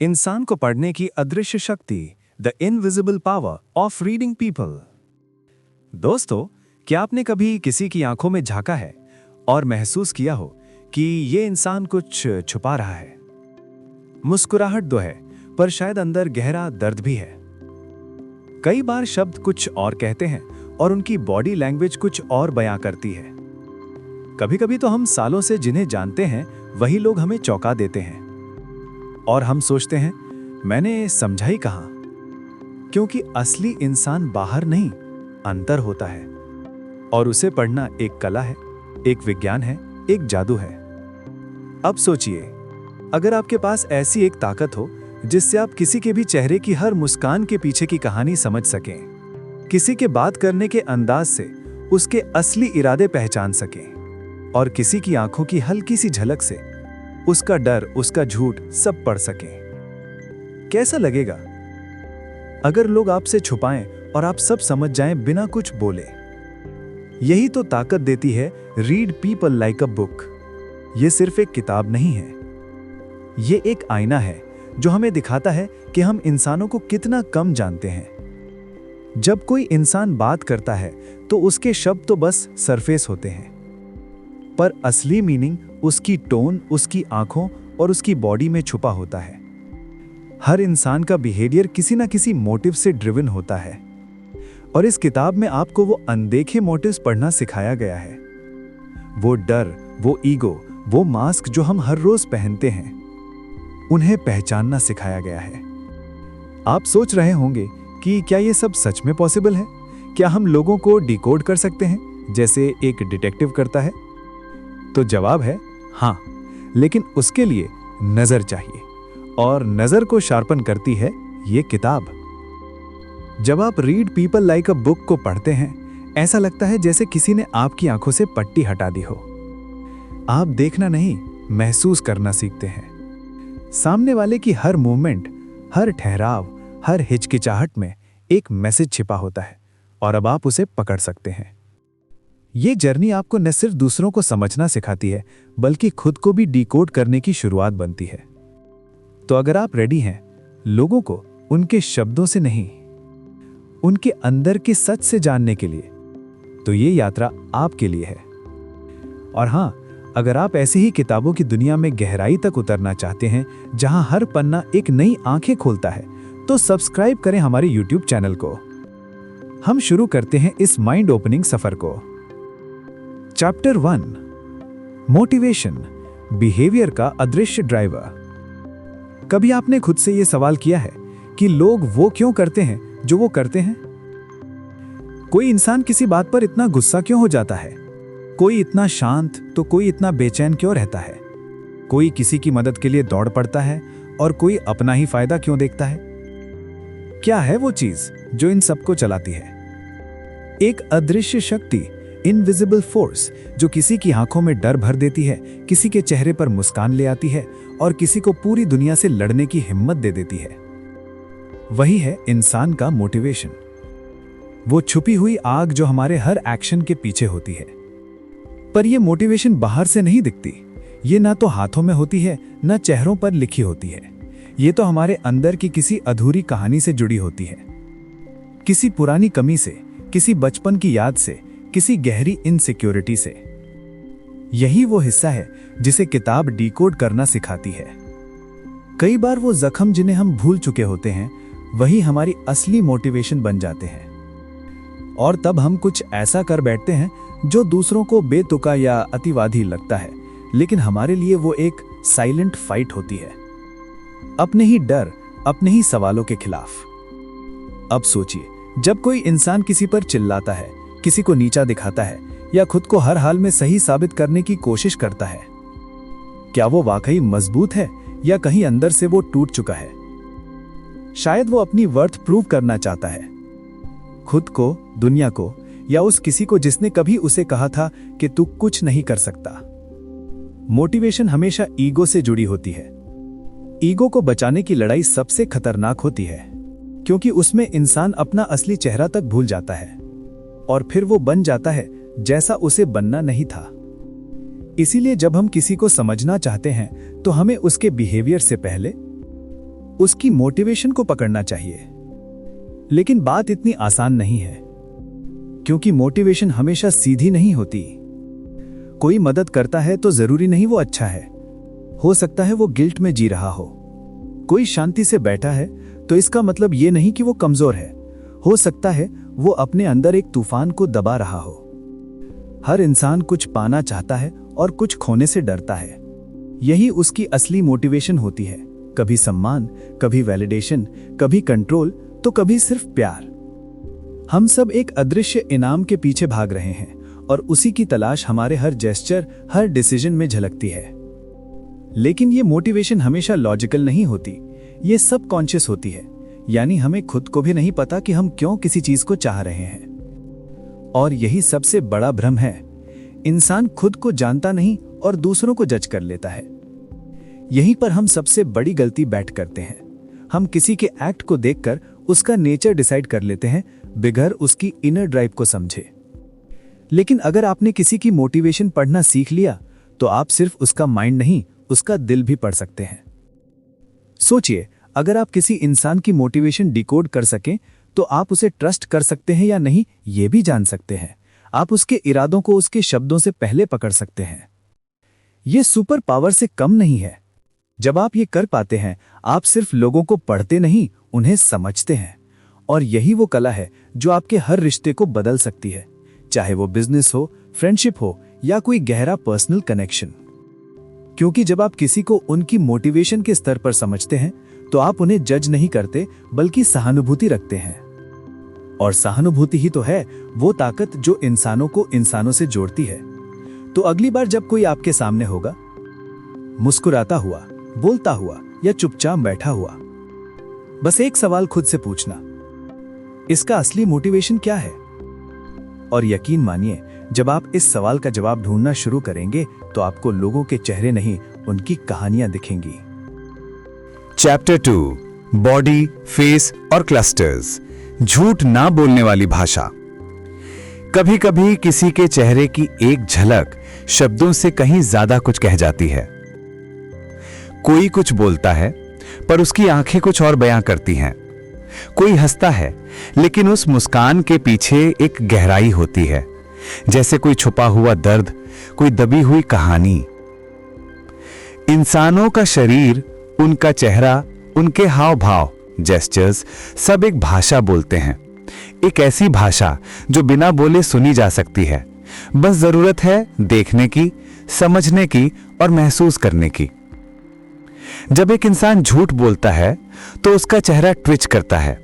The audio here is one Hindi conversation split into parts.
इंसान को पढ़ने की अदृश्य शक्ति, the invisible power of reading people. दोस्तों, क्या आपने कभी किसी की आंखों में झांका है और महसूस किया हो कि ये इंसान कुछ छुपा रहा है? मुस्कुराहट तो है, पर शायद अंदर गहरा दर्द भी है। कई बार शब्द कुछ और कहते हैं और उनकी बॉडी लैंग्वेज कुछ और बयां करती है। कभी कभी तो हम सालों से जिन्हें जानते हैं वही लोग हमें चौंका देते हैं और हम सोचते हैं, मैंने समझा ही कहां? क्योंकि असली इंसान बाहर नहीं, अंदर होता है और उसे पढ़ना एक कला है, एक विज्ञान है, एक जादू है। अब सोचिए, अगर आपके पास ऐसी एक ताकत हो जिससे आप किसी के भी चेहरे की हर मुस्कान के पीछे की कहानी समझ सकें, किसी के बात करने के अंदाज से उसके असली इरादे पहचान सकें और किसी की आंखों की हल्की सी झलक से उसका डर, उसका झूठ सब पढ़ सकें, कैसा लगेगा? अगर लोग आपसे छुपाएं और आप सब समझ जाएं बिना कुछ बोले। यही तो ताकत देती है read people like a book. ये सिर्फ एक किताब नहीं है, ये एक आईना है जो हमें दिखाता है कि हम इंसानों को कितना कम जानते हैं। जब कोई इंसान बात करता है तो उसके शब्द तो बस सरफेस होते हैं, पर असली मीनिंग उसकी टोन, उसकी आंखों और उसकी बॉडी में छुपा होता है। हर इंसान का बिहेवियर किसी ना किसी मोटिव से ड्रिवन होता है और इस किताब में आपको वो अनदेखे मोटिव्स पढ़ना सिखाया गया है। वो डर, वो ईगो, वो मास्क जो हम हर रोज पहनते हैं, उन्हें पहचानना सिखाया गया है। आप सोच रहे होंगे कि क्या ये सब सच में पॉसिबल है? क्या हम लोगों को डिकोड कर सकते हैं जैसे एक डिटेक्टिव करता है? तो जवाब है हाँ, लेकिन उसके लिए नजर चाहिए और नजर को शार्पन करती है ये किताब। जब आप read people like a book को पढ़ते हैं, ऐसा लगता है जैसे किसी ने आपकी आंखों से पट्टी हटा दी हो। आप देखना नहीं, महसूस करना सीखते हैं। सामने वाले की हर मूवमेंट, हर ठहराव, हर हिचकिचाहट में एक मैसेज छिपा होता है और अब आप उसे पकड़ सकते हैं। ये जर्नी आपको न सिर्फ दूसरों को समझना सिखाती है, बल्कि खुद को भी डिकोड करने की शुरुआत बनती है। तो अगर आप रेडी हैं लोगों को उनके शब्दों से नहीं, उनके अंदर के सच से जानने के लिए, तो ये यात्रा आपके लिए है। और हां, अगर आप ऐसी ही किताबों की दुनिया में गहराई तक उतरना चाहते हैं जहां हर पन्ना एक नई आंखें खोलता है, तो सब्सक्राइब करें हमारे YouTube चैनल को। हम शुरू करते हैं इस माइंड ओपनिंग सफर को। चैप्टर 1, मोटिवेशन, बिहेवियर का अदृश्य ड्राइवर। कभी आपने खुद से यह सवाल किया है कि लोग वो क्यों करते हैं जो वो करते हैं? कोई इंसान किसी बात पर इतना गुस्सा क्यों हो जाता है? कोई इतना शांत तो कोई इतना बेचैन क्यों रहता है? कोई किसी की मदद के लिए दौड़ पड़ता है और कोई अपना ही फायदा क्यों देखता है? क्या है वो चीज जो इन सबको चलाती है? एक अदृश्य शक्ति, इनविजिबल फोर्स, जो किसी की आंखों में डर भर देती है, किसी के चेहरे पर मुस्कान ले आती है और किसी को पूरी दुनिया से लड़ने की हिम्मत दे देती है। वही है इंसान का मोटिवेशन। वो छुपी हुई आग जो हमारे हर एक्शन के पीछे होती है। पर यह मोटिवेशन बाहर से नहीं दिखती। ये ना तो हाथों में होती है, ना चेहरों पर लिखी होती है। ये तो हमारे अंदर की किसी अधूरी कहानी से जुड़ी होती है, किसी पुरानी कमी से, किसी बचपन की याद से, किसी गहरी इनसिक्योरिटी से। यही वो हिस्सा है जिसे किताब डिकोड करना सिखाती है। कई बार वो जख्म जिन्हें हम भूल चुके होते हैं, वही हमारी असली मोटिवेशन बन जाते हैं। और तब हम कुछ ऐसा कर बैठते हैं जो दूसरों को बेतुका या अतिवादी लगता है, लेकिन हमारे लिए वो एक साइलेंट फाइट होती है, अपने ही डर, अपने ही सवालों के खिलाफ। अब सोचिए, जब कोई इंसान किसी पर चिल्लाता है, किसी को नीचा दिखाता है या खुद को हर हाल में सही साबित करने की कोशिश करता है, क्या वो वाकई मजबूत है या कहीं अंदर से वो टूट चुका है? शायद वो अपनी वर्थ प्रूव करना चाहता है, खुद को, दुनिया को, या उस किसी को जिसने कभी उसे कहा था कि तू कुछ नहीं कर सकता। मोटिवेशन हमेशा ईगो से जुड़ी होती है। ईगो को बचाने की लड़ाई सबसे खतरनाक होती है, क्योंकि उसमें इंसान अपना असली चेहरा तक भूल जाता है और फिर वो बन जाता है जैसा उसे बनना नहीं था। इसीलिए जब हम किसी को समझना चाहते हैं तो हमें उसके बिहेवियर से पहले उसकी मोटिवेशन को पकड़ना चाहिए। लेकिन बात इतनी आसान नहीं है, क्योंकि मोटिवेशन हमेशा सीधी नहीं होती। कोई मदद करता है तो जरूरी नहीं वो अच्छा है, हो सकता है वो गिल्ट में जी रहा हो। कोई शांति से बैठा है तो इसका मतलब ये नहीं कि वो कमजोर है, हो सकता है वो अपने अंदर एक तूफान को दबा रहा हो। हर इंसान कुछ पाना चाहता है और कुछ खोने से डरता है। यही उसकी असली मोटिवेशन होती है, कभी सम्मान, कभी वैलिडेशन, कभी कंट्रोल, तो कभी सिर्फ प्यार। हम सब एक अदृश्य इनाम के पीछे भाग रहे हैं और उसी की तलाश हमारे हर जेस्चर, हर डिसीजन में झलकती है। लेकिन ये मोटिवेशन हमेशा लॉजिकल नहीं होती, ये सबकॉन्शियस होती है, यानी हमें खुद को भी नहीं पता कि हम क्यों किसी चीज को चाह रहे हैं। और यही सबसे बड़ा भ्रम है। इंसान खुद को जानता नहीं और दूसरों को जज कर लेता है। यहीं पर हम सबसे बड़ी गलती बैठ करते हैं। हम किसी के एक्ट को देखकर उसका नेचर डिसाइड कर लेते हैं, बिगैर उसकी इनर ड्राइव को समझे। लेकिन अगर आपने किसी की मोटिवेशन पढ़ना सीख लिया, तो आप सिर्फ उसका माइंड नहीं, उसका दिल भी पढ़ सकते हैं। सोचिए, अगर आप किसी इंसान की मोटिवेशन डिकोड कर सकें, तो आप उसे ट्रस्ट कर सकते हैं या नहीं, ये भी जान सकते हैं। आप उसके इरादों को उसके शब्दों से पहले पकड़ सकते हैं। यह सुपर पावर से कम नहीं है। जब आप ये कर पाते हैं, आप सिर्फ लोगों को पढ़ते नहीं, उन्हें समझते हैं। और यही वो कला है जो आपके हर रिश्ते को बदल सकती है, चाहे वो बिजनेस हो, फ्रेंडशिप हो या कोई गहरा पर्सनल कनेक्शन। क्योंकि जब आप किसी को उनकी मोटिवेशन के स्तर पर समझते हैं, तो आप उन्हें जज नहीं करते, बल्कि सहानुभूति रखते हैं। और सहानुभूति ही तो है वो ताकत जो इंसानों को इंसानों से जोड़ती है। तो अगली बार जब कोई आपके सामने होगा, मुस्कुराता हुआ, बोलता हुआ या चुपचाप बैठा हुआ, बस एक सवाल खुद से पूछना, इसका असली मोटिवेशन क्या है? और यकीन मानिए, जब आप इस सवाल का जवाब ढूंढना शुरू करेंगे, तो आपको लोगों के चेहरे नहीं, उनकी कहानियां दिखेंगी। चैप्टर 2, बॉडी, फेस और क्लस्टर्स, झूठ ना बोलने वाली भाषा। कभी कभी किसी के चेहरे की एक झलक शब्दों से कहीं ज्यादा कुछ कह जाती है। कोई कुछ बोलता है, पर उसकी आंखें कुछ और बयां करती हैं। कोई हंसता है, लेकिन उस मुस्कान के पीछे एक गहराई होती है, जैसे कोई छुपा हुआ दर्द, कोई दबी हुई कहानी। इंसानों का शरीर, उनका चेहरा, उनके हाव भाव, जेस्चर्स, सब एक भाषा बोलते हैं। एक ऐसी भाषा जो बिना बोले सुनी जा सकती है। बस जरूरत है देखने की, समझने की और महसूस करने की। जब एक इंसान झूठ बोलता है, तो उसका चेहरा ट्विच करता है,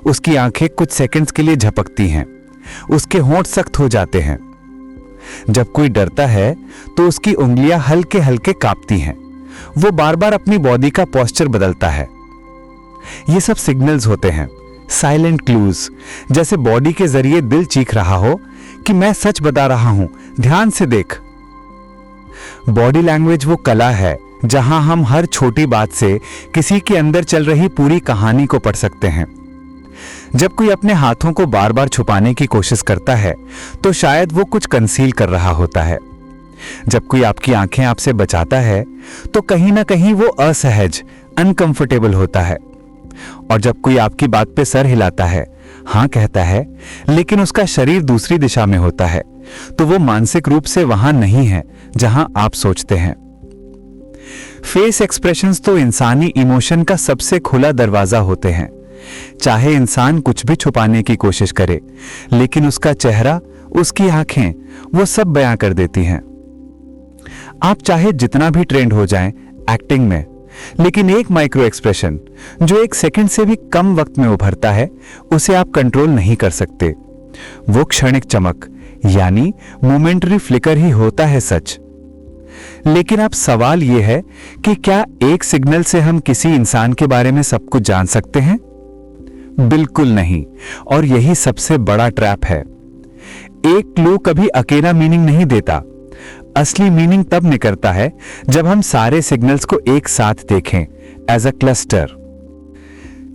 उसकी आंखें कुछ सेकंड्स के लिए झपकती हैं, उसके होंठ सख्त हो जाते हैं। जब कोई डरता है, तो उसकी उंगलियां हल्के हल्के कांपती हैं, वो बार बार अपनी बॉडी का पोस्चर बदलता है। ये सब सिग्नल्स होते हैं, साइलेंट क्लूज, जैसे बॉडी के जरिए दिल चीख रहा हो कि मैं सच बता रहा हूं, ध्यान से देख। बॉडी लैंग्वेज वो कला है जहां हम हर छोटी बात से किसी के अंदर चल रही पूरी कहानी को पढ़ सकते हैं। जब कोई अपने हाथों को बार बार छुपाने की कोशिश करता है, तो शायद वो कुछ कंसील कर रहा होता है। जब कोई आपकी आंखें आपसे बचाता है, तो कहीं ना कहीं वो असहज, अनकंफर्टेबल होता है। और जब कोई आपकी बात पे सर हिलाता है, हाँ कहता है, लेकिन उसका शरीर दूसरी दिशा में होता है, तो वो मानसिक रूप से वहां नहीं है जहां आप सोचते हैं। फेस एक्सप्रेशंस तो इंसानी इमोशन का सबसे खुला दरवाजा होते हैं। चाहे इंसान कुछ भी छुपाने की कोशिश करे, लेकिन उसका चेहरा, उसकी आंखें, वो सब बयां कर देती हैं। आप चाहे जितना भी ट्रेंड हो जाएं एक्टिंग में, लेकिन एक माइक्रो एक्सप्रेशन जो एक सेकंड से भी कम वक्त में उभरता है, उसे आप कंट्रोल नहीं कर सकते। वो क्षणिक चमक, यानी मोमेंटरी फ्लिकर ही होता है सच। लेकिन अब सवाल यह है कि क्या एक सिग्नल से हम किसी इंसान के बारे में सब कुछ जान सकते हैं? बिल्कुल नहीं, और यही सबसे बड़ा ट्रैप है। एक क्लू कभी अकेला मीनिंग नहीं देता। असली मीनिंग तब निकलता है जब हम सारे सिग्नल्स को एक साथ देखें, एज अ क्लस्टर।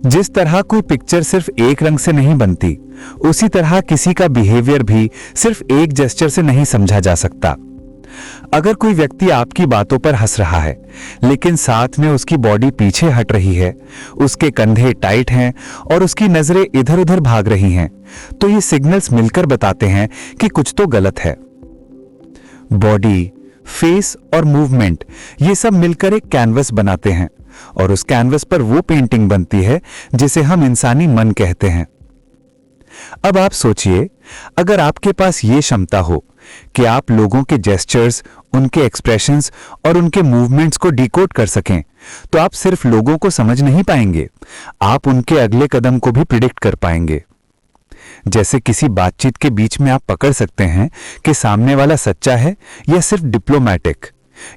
जिस तरह कोई पिक्चर सिर्फ एक रंग से नहीं बनती, उसी तरह किसी का बिहेवियर भी सिर्फ एक जेस्चर से नहीं समझा जा सकता। अगर कोई व्यक्ति आपकी बातों पर हंस रहा है लेकिन साथ में उसकी बॉडी पीछे हट रही है, उसके कंधे टाइट हैं और उसकी नजरें इधर उधर भाग रही हैं, तो ये सिग्नल्स मिलकर बताते हैं कि कुछ तो गलत है। बॉडी, फेस और मूवमेंट ये सब मिलकर एक कैनवस बनाते हैं और उस कैनवस पर वो पेंटिंग बनती है जिसे हम इंसानी मन कहते हैं। अब आप सोचिए, अगर आपके पास ये क्षमता हो कि आप लोगों के जेस्चर्स, उनके एक्सप्रेशंस और उनके मूवमेंट्स को डिकोड कर सकें, तो आप सिर्फ लोगों को समझ नहीं पाएंगे, आप उनके अगले कदम को भी प्रिडिक्ट कर पाएंगे। जैसे किसी बातचीत के बीच में आप पकड़ सकते हैं कि सामने वाला सच्चा है या सिर्फ डिप्लोमैटिक,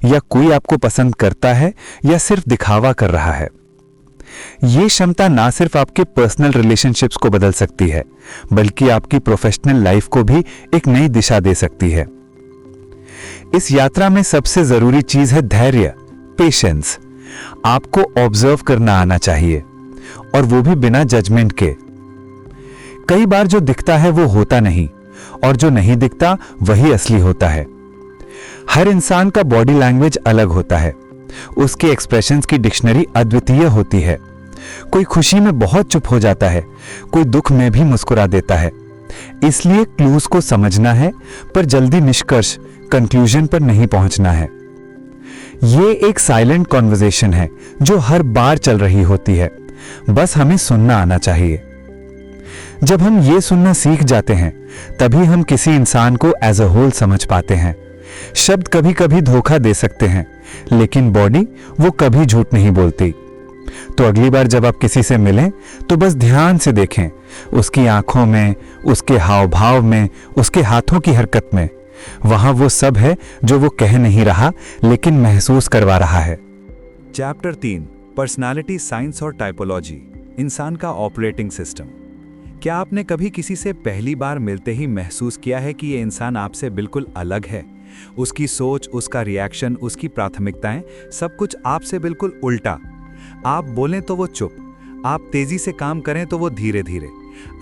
या कोई आपको पसंद करता है या सिर्फ दिखावा कर रहा है। यह क्षमता ना सिर्फ आपके पर्सनल रिलेशनशिप्स को बदल सकती है, बल्कि आपकी प्रोफेशनल लाइफ को भी एक नई दिशा दे सकती है। इस यात्रा में सबसे जरूरी चीज है धैर्य, पेशेंस। आपको ऑब्जर्व करना आना चाहिए, और वो भी बिना जजमेंट के। कई बार जो दिखता है वो होता नहीं, और जो नहीं दिखता वही असली होता है। हर इंसान का बॉडी लैंग्वेज अलग होता है, उसके एक्सप्रेशंस की डिक्शनरी अद्वितीय होती है। कोई खुशी में बहुत चुप हो जाता है, कोई दुख में भी मुस्कुरा देता है। इसलिए क्लूज को समझना है, पर जल्दी निष्कर्ष, कंक्लूजन पर नहीं पहुंचना है। ये एक साइलेंट कॉन्वर्सेशन है जो हर बार चल रही होती है, बस हमें सुनना आना चाहिए। जब हम ये सुनना सीख जाते हैं, तभी हम किसी इंसान को एज अ होल समझ पाते हैं। शब्द कभी कभी धोखा दे सकते हैं, लेकिन बॉडी वो कभी झूठ नहीं बोलती। तो अगली बार जब आप किसी से मिलें, तो बस ध्यान से देखें, उसकी आंखों में, उसके हाव भाव में, उसके हाथों की हरकत में। वहां वो सब है जो वो कह नहीं रहा, लेकिन महसूस करवा रहा है। चैप्टर 3, पर्सनालिटी साइंस और टाइपोलॉजी, इंसान का ऑपरेटिंग सिस्टम। क्या आपने कभी किसी से पहली बार मिलते ही महसूस किया है कि ये इंसान आपसे बिल्कुल अलग है? उसकी सोच, उसका रिएक्शन, उसकी प्राथमिकताएं, सब कुछ आपसे बिल्कुल उल्टा। आप बोलें तो वो चुप, आप तेजी से काम करें तो वो धीरे धीरे,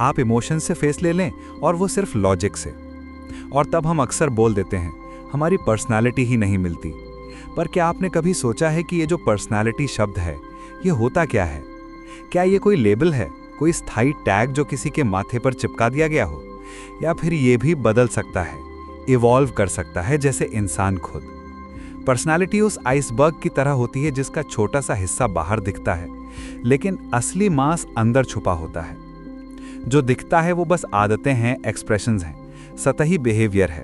आप इमोशन से फैसले लें और वो सिर्फ लॉजिक से। और तब हम अक्सर बोल देते हैं, हमारी पर्सनालिटी ही नहीं मिलती। पर क्या आपने कभी सोचा है कि ये जो पर्सनालिटी शब्द है, ये होता क्या है? क्या ये कोई लेबल है, कोई स्थायी टैग जो किसी के माथे पर चिपका दिया गया हो? या फिर ये भी बदल सकता है, इवॉल्व कर सकता है, जैसे इंसान खुद? पर्सनालिटी उस आइसबर्ग की तरह होती है जिसका छोटा सा हिस्सा बाहर दिखता है, लेकिन असली मांस अंदर छुपा होता है। जो दिखता है वो बस आदतें हैं, एक्सप्रेशंस हैं, सतही बिहेवियर है।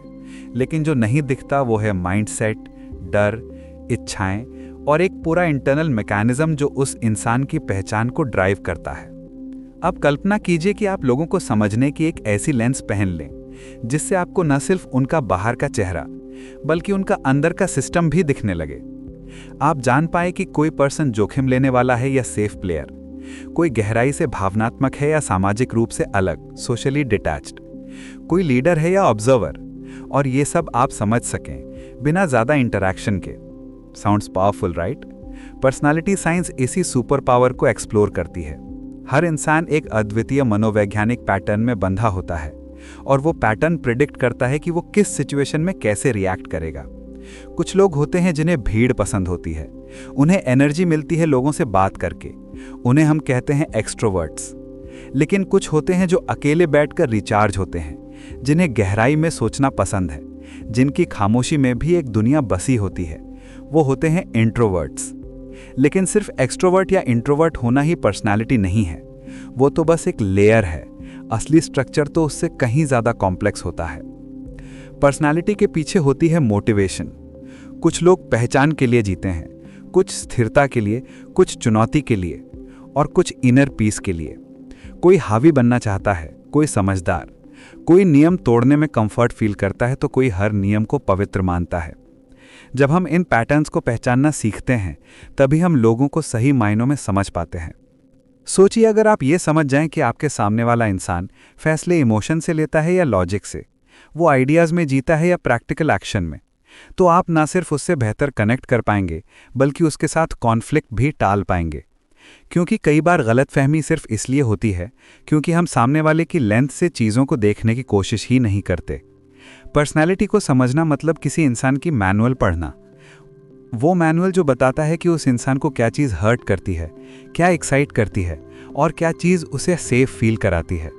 लेकिन जो नहीं दिखता वो है माइंडसेट, डर, इच्छाएं और एक पूरा इंटरनल मैकेनिज्म जो उस इंसान की पहचान को ड्राइव करता है। अब कल्पना कीजिए कि आप लोगों को समझने की एक ऐसी लेंस पहन लें जिससे आपको न सिर्फ उनका बाहर का चेहरा, बल्कि उनका अंदर का सिस्टम भी दिखने लगे। आप जान पाए कि कोई पर्सन जोखिम लेने वाला है या सेफ प्लेयर, कोई गहराई से भावनात्मक है या सामाजिक रूप से अलग, सोशली डिटैच्ड, कोई लीडर है या ऑब्जर्वर, और ये सब आप समझ सकें बिना ज्यादा इंटरैक्शन के। Sounds powerful, right? Personality science इसी सुपर पावर को एक्सप्लोर करती है। हर इंसान एक अद्वितीय मनोवैज्ञानिक पैटर्न में बंधा होता है, और वो पैटर्न प्रिडिक्ट करता है कि वो किस सिचुएशन में कैसे रिएक्ट करेगा। कुछ लोग होते हैं जिन्हें भीड़ पसंद होती है, उन्हें एनर्जी मिलती है लोगों से बात करके, उन्हें हम कहते हैं एक्सट्रोवर्ट्स। लेकिन कुछ होते हैं जो अकेले बैठकर रिचार्ज होते हैं, जिन्हें गहराई में सोचना पसंद है, जिनकी खामोशी में भी एक दुनिया बसी होती है, वो होते हैं इंट्रोवर्ट्स। लेकिन सिर्फ एक्सट्रोवर्ट या इंट्रोवर्ट होना ही पर्सनालिटी नहीं है, वो तो बस एक लेयर है। असली स्ट्रक्चर तो उससे कहीं ज्यादा कॉम्प्लेक्स होता है। पर्सनालिटी के पीछे होती है मोटिवेशन। कुछ लोग पहचान के लिए जीते हैं, कुछ स्थिरता के लिए, कुछ चुनौती के लिए, और कुछ इनर पीस के लिए। कोई हावी बनना चाहता है, कोई समझदार, कोई नियम तोड़ने में कंफर्ट फील करता है, तो कोई हर नियम को पवित्र मानता है। जब हम इन पैटर्न्स को पहचानना सीखते हैं, तभी हम लोगों को सही मायनों में समझ पाते हैं। सोचिए, अगर आप ये समझ जाएं कि आपके सामने वाला इंसान फैसले इमोशन से लेता है या लॉजिक से, वो आइडियाज़ में जीता है या प्रैक्टिकल एक्शन में, तो आप ना सिर्फ उससे बेहतर कनेक्ट कर पाएंगे, बल्कि उसके साथ कॉन्फ्लिक्ट भी टाल पाएंगे। क्योंकि कई बार गलतफहमी सिर्फ इसलिए होती है क्योंकि हम सामने वाले की लेंथ से चीज़ों को देखने की कोशिश ही नहीं करते। पर्सनैलिटी को समझना मतलब किसी इंसान की मैनुअल पढ़ना। वो मैनुअल जो बताता है कि उस इंसान को क्या चीज़ हर्ट करती है, क्या एक्साइट करती है और क्या चीज़ उसे सेफ फील कराती है।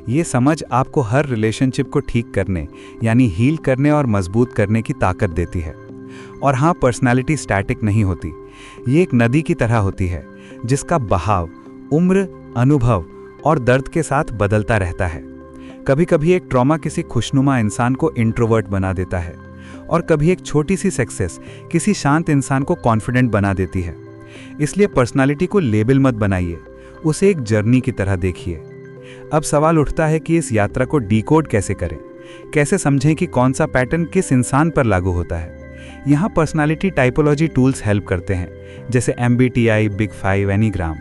ये समझ आपको हर रिलेशनशिप को ठीक करने यानी हील करने और मजबूत करने की ताकत देती है। और हाँ, पर्सनैलिटी स्टैटिक नहीं होती। ये एक नदी की तरह होती है जिसका बहाव उम्र, अनुभव और दर्द के साथ बदलता रहता है। कभी कभी एक ट्रॉमा किसी खुशनुमा इंसान को इंट्रोवर्ट बना देता है और कभी एक छोटी सी सक्सेस किसी शांत इंसान को कॉन्फिडेंट बना देती है। इसलिए पर्सनालिटी को लेबल मत बनाइए, उसे एक जर्नी की तरह देखिए। अब सवाल उठता है कि इस यात्रा को डिकोड कैसे करें, कैसे समझें कि कौन सा पैटर्न किस इंसान पर लागू होता है। यहाँ पर्सनालिटी टाइपोलॉजी टूल्स हेल्प करते हैं, जैसे MBTI, बिग 5, एनीग्राम।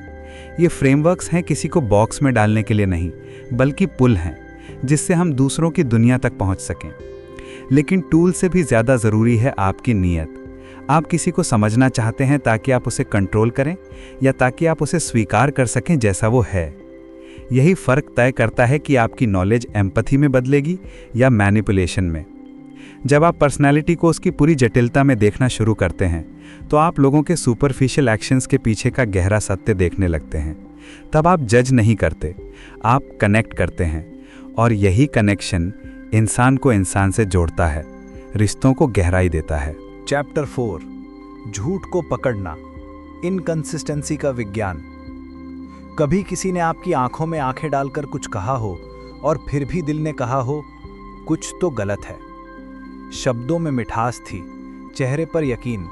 ये फ्रेमवर्क्स हैं किसी को बॉक्स में डालने के लिए नहीं, बल्कि पुल हैं जिससे हम दूसरों की दुनिया तक पहुंच सकें। लेकिन टूल से भी ज़्यादा ज़रूरी है आपकी नीयत। आप किसी को समझना चाहते हैं ताकि आप उसे कंट्रोल करें या ताकि आप उसे स्वीकार कर सकें जैसा वो है। यही फ़र्क तय करता है कि आपकी नॉलेज एम्पैथी में बदलेगी या मैनिपुलेशन में। जब आप पर्सनैलिटी को उसकी पूरी जटिलता में देखना शुरू करते हैं तो आप लोगों के सुपरफिशियल एक्शंस के पीछे का गहरा सत्य देखने लगते हैं। तब आप जज नहीं करते, आप कनेक्ट करते हैं। और यही कनेक्शन इंसान को इंसान से जोड़ता है, रिश्तों को गहराई देता है। चैप्टर 4, झूठ को पकड़ना, इनकंसिस्टेंसी का विज्ञान। कभी किसी ने आपकी आंखों में आंखें डालकर कुछ कहा हो और फिर भी दिल ने कहा हो कुछ तो गलत है। शब्दों में मिठास थी, चेहरे पर यकीन,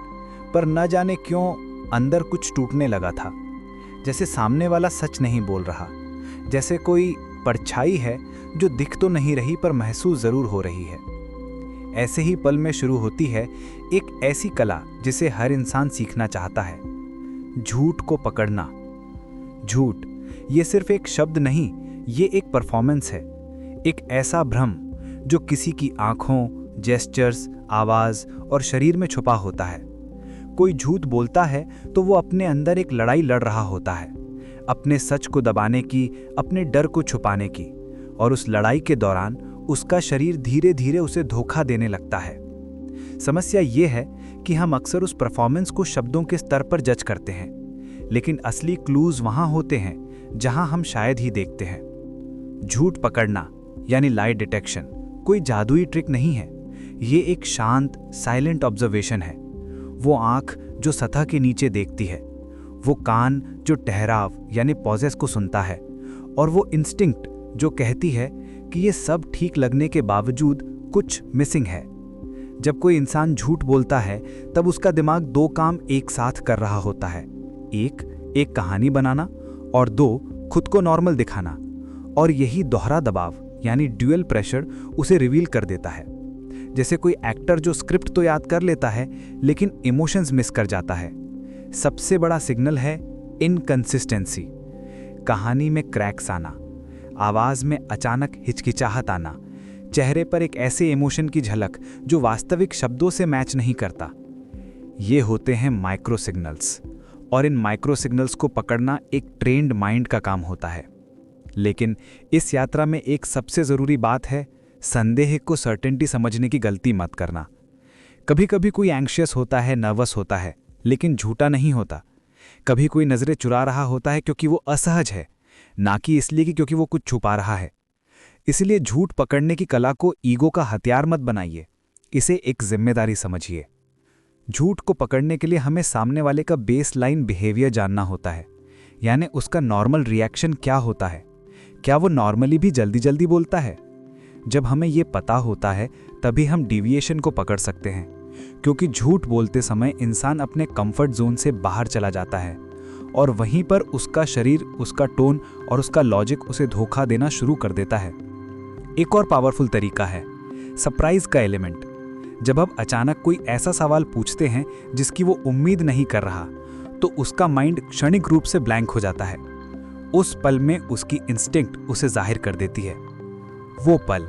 पर न जाने क्यों अंदर कुछ टूटने लगा था। जैसे सामने वाला सच नहीं बोल रहा, जैसे कोई परछाई है जो दिख तो नहीं रही पर महसूस जरूर हो रही है। ऐसे ही पल में शुरू होती है एक ऐसी कला जिसे हर इंसान सीखना चाहता है, झूठ को पकड़ना। झूठ ये सिर्फ एक शब्द नहीं, ये एक परफॉर्मेंस है, एक ऐसा भ्रम जो किसी की आंखों, जेस्चर्स, आवाज और शरीर में छुपा होता है। कोई झूठ बोलता है तो वो अपने अंदर एक लड़ाई लड़ रहा होता है, अपने सच को दबाने की, अपने डर को छुपाने की। और उस लड़ाई के दौरान उसका शरीर धीरे धीरे उसे धोखा देने लगता है। समस्या ये है कि हम अक्सर उस परफॉर्मेंस को शब्दों के स्तर पर जज करते हैं, लेकिन असली क्लूज वहां होते हैं जहां हम शायद ही देखते हैं। झूठ पकड़ना यानी लाई डिटेक्शन कोई जादुई ट्रिक नहीं है, ये एक शांत, साइलेंट ऑब्जर्वेशन है। वो आंख जो सतह के नीचे देखती है, वो कान जो ठहराव यानी पॉजेस को सुनता है, और वो इंस्टिंक्ट जो कहती है कि ये सब ठीक लगने के बावजूद कुछ मिसिंग है। जब कोई इंसान झूठ बोलता है तब उसका दिमाग दो काम एक साथ कर रहा होता है, एक कहानी बनाना और दो खुद को नॉर्मल दिखाना। और यही दोहरा दबाव यानी ड्यूअल प्रेशर उसे रिवील कर देता है। जैसे कोई एक्टर जो स्क्रिप्ट तो याद कर लेता है लेकिन इमोशंस मिस कर जाता है। सबसे बड़ा सिग्नल है इनकंसिस्टेंसी। कहानी में क्रैक्स आना, आवाज में अचानक हिचकिचाहट आना, चेहरे पर एक ऐसे इमोशन की झलक जो वास्तविक शब्दों से मैच नहीं करता। ये होते हैं माइक्रो सिग्नल्स, और इन माइक्रो सिग्नल्स को पकड़ना एक ट्रेन्ड माइंड का काम होता है। लेकिन इस यात्रा में एक सबसे ज़रूरी बात है, संदेह को सर्टेनिटी समझने की गलती मत करना। कभी कभी कोई एंग्शियस होता है, नर्वस होता है, लेकिन झूठा नहीं होता। कभी कोई नज़रें चुरा रहा होता है क्योंकि वो असहज है, ना कि इसलिए कि क्योंकि वो कुछ छुपा रहा है। इसलिए झूठ पकड़ने की कला को ईगो का हथियार मत बनाइए, इसे एक जिम्मेदारी समझिए। झूठ को पकड़ने के लिए हमें सामने वाले का बेस लाइन बिहेवियर जानना होता है, यानी उसका नॉर्मल रिएक्शन क्या होता है। क्या वो नॉर्मली भी जल्दी जल्दी बोलता है? जब हमें ये पता होता है तभी हम डिविएशन को पकड़ सकते हैं, क्योंकि झूठ बोलते समय इंसान अपने कंफर्ट जोन से बाहर चला जाता है और वहीं पर उसका शरीर, उसका टोन और उसका लॉजिक उसे धोखा देना शुरू कर देता है। एक और पावरफुल तरीका है सरप्राइज का एलिमेंट। जब आप अचानक कोई ऐसा सवाल पूछते हैं जिसकी वो उम्मीद नहीं कर रहा, तो उसका माइंड क्षणिक रूप से ब्लैंक हो जाता है। उस पल में उसकी इंस्टिंक्ट उसे जाहिर कर देती है। वो पल,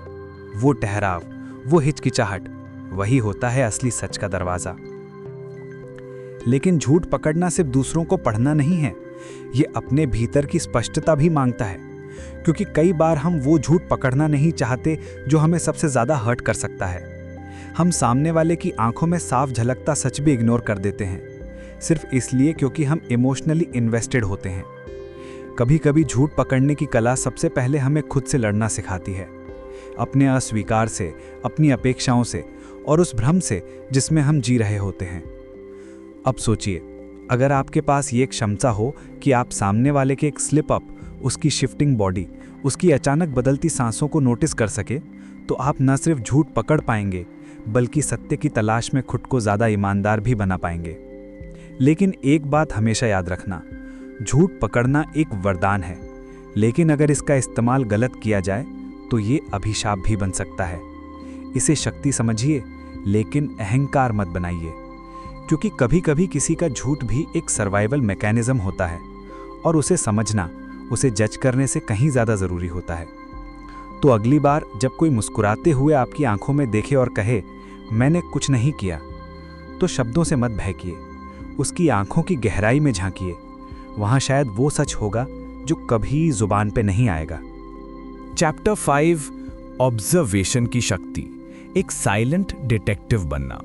वो ठहराव, वो हिचकिचाहट, वही होता है असली सच का दरवाजा। लेकिन झूठ पकड़ना सिर्फ दूसरों को पढ़ना नहीं है, ये अपने भीतर की स्पष्टता भी मांगता है। क्योंकि कई बार हम वो झूठ पकड़ना नहीं चाहते जो हमें सबसे ज़्यादा हर्ट कर सकता है। हम सामने वाले की आंखों में साफ झलकता सच भी इग्नोर कर देते हैं, सिर्फ इसलिए क्योंकि हम इमोशनली इन्वेस्टेड होते हैं। कभी कभी झूठ पकड़ने की कला सबसे पहले हमें खुद से लड़ना सिखाती है, अपने अस्वीकार से, अपनी अपेक्षाओं से और उस भ्रम से जिसमें हम जी रहे होते हैं। अब सोचिए, अगर आपके पास ये क्षमता हो कि आप सामने वाले के एक स्लिप अप, उसकी शिफ्टिंग बॉडी, उसकी अचानक बदलती सांसों को नोटिस कर सके, तो आप न सिर्फ झूठ पकड़ पाएंगे बल्कि सत्य की तलाश में खुद को ज़्यादा ईमानदार भी बना पाएंगे। लेकिन एक बात हमेशा याद रखना, झूठ पकड़ना एक वरदान है, लेकिन अगर इसका इस्तेमाल गलत किया जाए तो ये अभिशाप भी बन सकता है। इसे शक्ति समझिए, लेकिन अहंकार मत बनाइए, क्योंकि कभी कभी किसी का झूठ भी एक सर्वाइवल मैकेनिज्म होता है और उसे समझना उसे जज करने से कहीं ज़्यादा ज़रूरी होता है। तो अगली बार जब कोई मुस्कुराते हुए आपकी आंखों में देखे और कहे मैंने कुछ नहीं किया, तो शब्दों से मत बहकिए, उसकी आंखों की गहराई में झांकिए। वहाँ शायद वो सच होगा जो कभी जुबान पे नहीं आएगा। चैप्टर 5, ऑब्जर्वेशन की शक्ति, एक साइलेंट डिटेक्टिव बनना।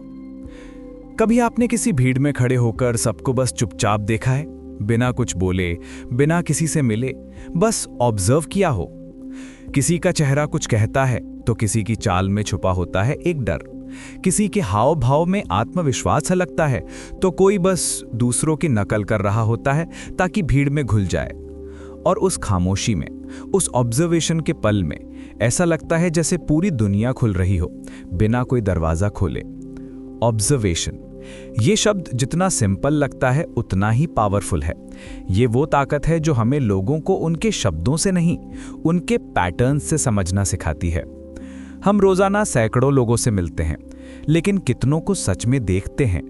कभी आपने किसी भीड़ में खड़े होकर सबको बस चुपचाप देखा है, बिना कुछ बोले, बिना किसी से मिले, बस ऑब्जर्व किया हो? किसी का चेहरा कुछ कहता है तो किसी की चाल में छुपा होता है एक डर, किसी के हाव भाव में आत्मविश्वास झलकता है तो कोई बस दूसरों की नकल कर रहा होता है ताकि भीड़ में घुल जाए। और उस खामोशी में, उस ऑब्जर्वेशन के पल में ऐसा लगता है जैसे पूरी दुनिया खुल रही हो बिना कोई दरवाजा खोले। ऑब्जर्वेशन, ये शब्द जितना सिंपल लगता है उतना ही पावरफुल है। ये वो ताकत है जो हमें लोगों को उनके शब्दों से नहीं, उनके पैटर्न्स से समझना सिखाती है। हम रोजाना सैकड़ों लोगों से मिलते हैं, लेकिन कितनों को सच में देखते हैं?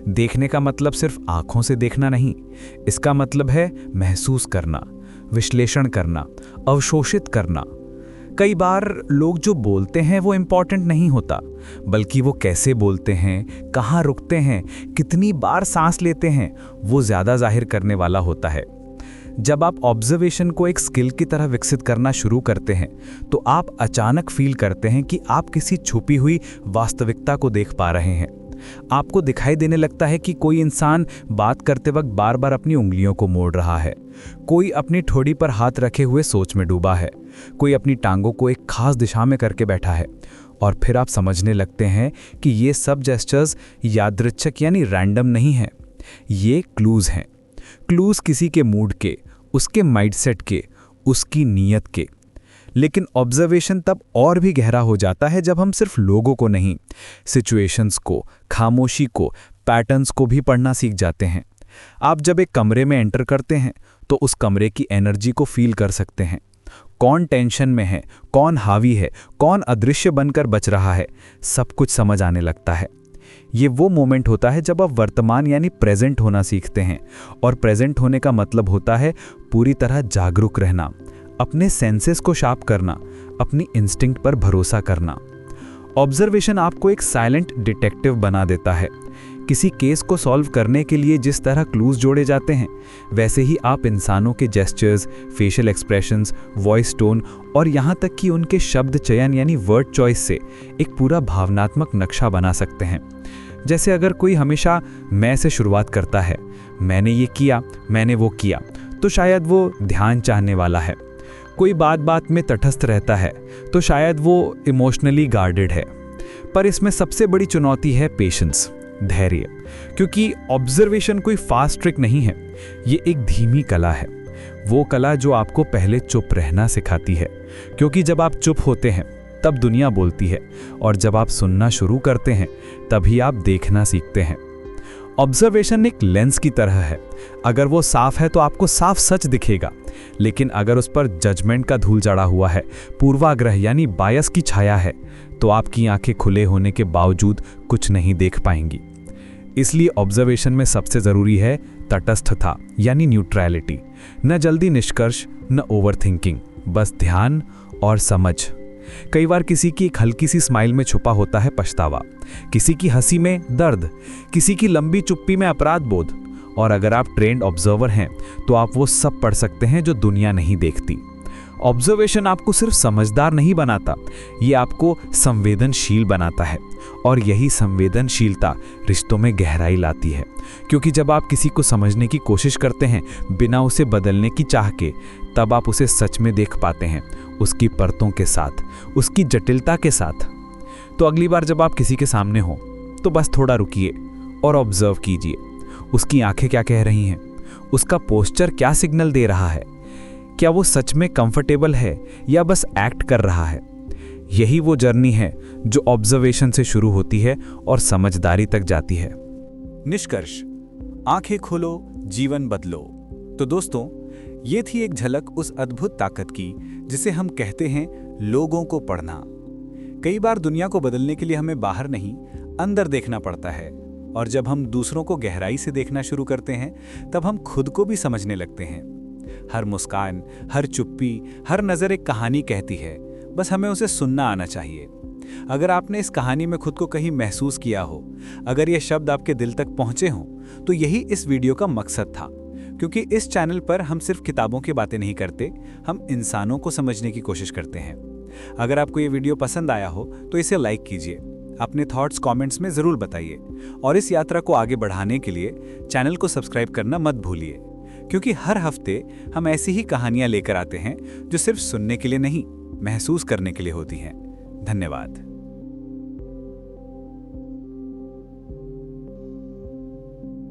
देखने का मतलब सिर्फ आंखों से देखना नहीं, इसका मतलब है महसूस करना, विश्लेषण करना, अवशोषित करना। कई बार लोग जो बोलते हैं वो इम्पॉर्टेंट नहीं होता, बल्कि वो कैसे बोलते हैं, कहाँ रुकते हैं, कितनी बार सांस लेते हैं, वो ज़्यादा जाहिर करने वाला होता है। जब आप ऑब्जर्वेशन को एक स्किल की तरह विकसित करना शुरू करते हैं तो आप अचानक फील करते हैं कि आप किसी छुपी हुई वास्तविकता को देख पा रहे हैं। आपको दिखाई देने लगता है कि कोई इंसान बात करते वक्त बार बार अपनी उंगलियों को मोड़ रहा है, कोई अपनी ठोड़ी पर हाथ रखे हुए सोच में डूबा है, कोई अपनी टांगों को एक खास दिशा में करके बैठा है। और फिर आप समझने लगते हैं कि ये सब जेस्चर्स यादृच्छिक यानी रैंडम नहीं हैं, ये क्लूज हैं। क्लूज किसी के मूड के, उसके माइंडसेट के, उसकी नीयत के। लेकिन ऑब्जर्वेशन तब और भी गहरा हो जाता है जब हम सिर्फ लोगों को नहीं, सिचुएशंस को, खामोशी को, पैटर्न्स को भी पढ़ना सीख जाते हैं। आप जब एक कमरे में एंटर करते हैं तो उस कमरे की एनर्जी को फील कर सकते हैं। कौन टेंशन में है, कौन हावी है, कौन अदृश्य बनकर बच रहा है, सब कुछ समझ आने लगता है। ये वो मोमेंट होता है जब आप वर्तमान यानी प्रेजेंट होना सीखते हैं। और प्रेजेंट होने का मतलब होता है पूरी तरह जागरूक रहना, अपने सेंसेस को शार्प करना, अपनी इंस्टिंक्ट पर भरोसा करना। ऑब्जर्वेशन आपको एक साइलेंट डिटेक्टिव बना देता है। किसी केस को सॉल्व करने के लिए जिस तरह क्लूज जोड़े जाते हैं, वैसे ही आप इंसानों के gestures, facial expressions, voice tone और यहाँ तक कि उनके शब्द चयन यानी वर्ड चॉइस से एक पूरा भावनात्मक नक्शा बना सकते हैं। जैसे अगर कोई हमेशा मैं से शुरुआत करता है, मैंने ये किया, मैंने वो किया, तो शायद वो ध्यान चाहने वाला है। कोई बात बात में तटस्थ रहता है तो शायद वो इमोशनली गार्डेड है। पर इसमें सबसे बड़ी चुनौती है पेशेंस, धैर्य, क्योंकि ऑब्जर्वेशन कोई फास्ट ट्रिक नहीं है, ये एक धीमी कला है। वो कला जो आपको पहले चुप रहना सिखाती है, क्योंकि जब आप चुप होते हैं तब दुनिया बोलती है, और जब आप सुनना शुरू करते हैं तभी आप देखना सीखते हैं। ऑब्जर्वेशन एक लेंस की तरह है, अगर वो साफ है तो आपको साफ सच दिखेगा, लेकिन अगर उस पर जजमेंट का धूल जड़ा हुआ है, पूर्वाग्रह यानी बायस की छाया है, तो आपकी आंखें खुले होने के बावजूद कुछ नहीं देख पाएंगी। इसलिए ऑब्जर्वेशन में सबसे ज़रूरी है तटस्थता यानी न्यूट्रलिटी। न जल्दी निष्कर्ष, न ओवरथिंकिंग, बस ध्यान और समझ। कई बार किसी की एक हल्की सी स्माइल में छुपा होता है पछतावा, किसी की हंसी में दर्द, किसी की लंबी चुप्पी में अपराध बोध। और अगर आप ट्रेंड ऑब्जर्वर हैं तो आप वो सब पढ़ सकते हैं जो दुनिया नहीं देखती। ऑब्जर्वेशन आपको सिर्फ समझदार नहीं बनाता, ये आपको संवेदनशील बनाता है। और यही संवेदनशीलता रिश्तों में गहराई लाती है, क्योंकि जब आप किसी को समझने की कोशिश करते हैं बिना उसे बदलने की चाह के, तब आप उसे सच में देख पाते हैं, उसकी परतों के साथ, उसकी जटिलता के साथ। तो अगली बार जब आप किसी के सामने हो तो बस थोड़ा रुकिए और ऑब्जर्व कीजिए, उसकी आंखें क्या कह रही हैं, उसका पोस्चर क्या सिग्नल दे रहा है, क्या वो सच में कंफर्टेबल है या बस एक्ट कर रहा है। यही वो जर्नी है जो ऑब्जर्वेशन से शुरू होती है और समझदारी तक जाती है। निष्कर्ष, आंखें खोलो, जीवन बदलो। तो दोस्तों, ये थी एक झलक उस अद्भुत ताकत की जिसे हम कहते हैं लोगों को पढ़ना। कई बार दुनिया को बदलने के लिए हमें बाहर नहीं, अंदर देखना पड़ता है। और जब हम दूसरों को गहराई से देखना शुरू करते हैं, तब हम खुद को भी समझने लगते हैं। हर मुस्कान, हर चुप्पी, हर नज़र एक कहानी कहती है, बस हमें उसे सुनना आना चाहिए। अगर आपने इस कहानी में खुद को कहीं महसूस किया हो, अगर ये शब्द आपके दिल तक पहुंचे हों, तो यही इस वीडियो का मकसद था। क्योंकि इस चैनल पर हम सिर्फ किताबों की बातें नहीं करते, हम इंसानों को समझने की कोशिश करते हैं। अगर आपको ये वीडियो पसंद आया हो तो इसे लाइक कीजिए, अपने थॉट्स कमेंट्स में ज़रूर बताइए, और इस यात्रा को आगे बढ़ाने के लिए चैनल को सब्सक्राइब करना मत भूलिए। क्योंकि हर हफ्ते हम ऐसी ही कहानियाँ लेकर आते हैं जो सिर्फ सुनने के लिए नहीं, महसूस करने के लिए होती हैं। धन्यवाद।